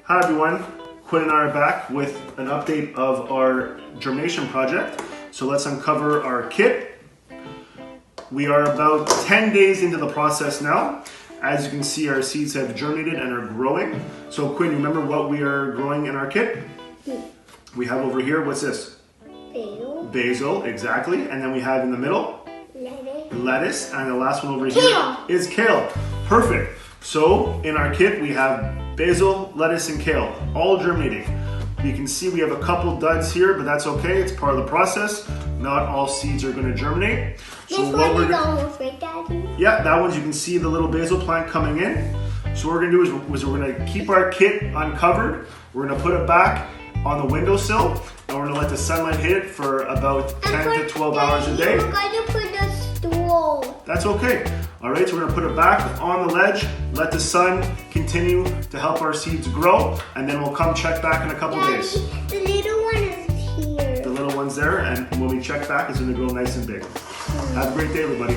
Hi everyone, Quinn and I are back with an update of our germination project. So let's uncover our kit. We are about 10 days into the process now. As you can see, our seeds have germinated and are growing. So Quinn, you remember what we are growing in our kit? We have over here, what's this? Basil. Basil, exactly. And then we have in the middle? Lettuce. And the last one over here is kale. Perfect. So in our kit, we have basil, lettuce, and kale, all germinating. You can see we have a couple duds here, but that's okay. It's part of the process. Not all seeds are going to germinate. So This what one we're is almost right, Daddy. Yeah, that one's, you can see the little basil plant coming in. So what we're going to do is we're going to keep our kit uncovered. We're going to put it back on the windowsill, and we're going to let the sunlight hit it for about 10 to 12 hours a day. We're going to put the stool. That's okay. All right, so we're gonna put it back on the ledge, let the sun continue to help our seeds grow, and then we'll come check back in a couple days. The little one is here. The little one's there, and when we check back, it's gonna grow nice and big. Have a great day, everybody.